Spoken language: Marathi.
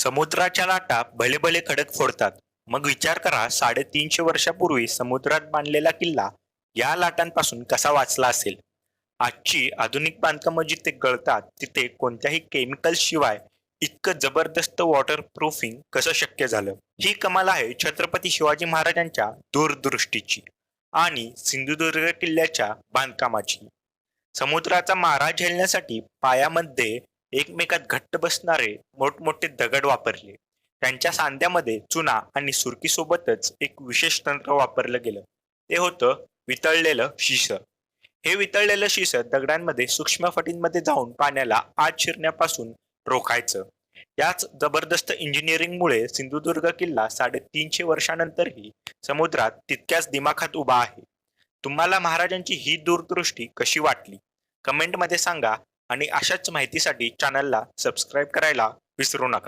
समुद्राच्या लाटा भले भले खडक फोडतात. मग विचार करा 350 वर्षापूर्वी समुद्रात बांधलेला किल्ला या लाटांपासून कसा वाचला असेल. आजची आधुनिक बांधकामं जिथे गळतात तिथे कोणत्याही केमिकल शिवाय इतकं जबरदस्त वॉटर प्रूफिंग कसं शक्य झालं. ही कमाल आहे छत्रपती शिवाजी महाराजांच्या दूरदृष्टीची आणि सिंधुदुर्ग किल्ल्याच्या बांधकामाची. समुद्राचा मारा झेलण्यासाठी पायामध्ये एकमेकात घट्ट बसणारे मोठमोठे दगड वापरले. त्यांच्या सांध्यामध्ये चुना आणि सुरकीसोबतच एक विशेष तंत्र वापरलं गेलं. ते होतं वितळलेलं शिसं. हे वितळलेलं शिसं दगडांमध्ये सूक्ष्म फटींमध्ये जाऊन पाण्याला आत शिरण्यापासून रोखायचं. याच जबरदस्त इंजिनिअरिंगमुळे सिंधुदुर्ग किल्ला 350 वर्षानंतरही समुद्रात तितक्याच दिमाखात उभा आहे. तुम्हाला महाराजांची ही दूरदृष्टी कशी वाटली? कमेंटमध्ये सांगा आणि अशाच माहितीसाठी चॅनलला सबस्क्राईब करायला विसरू नका.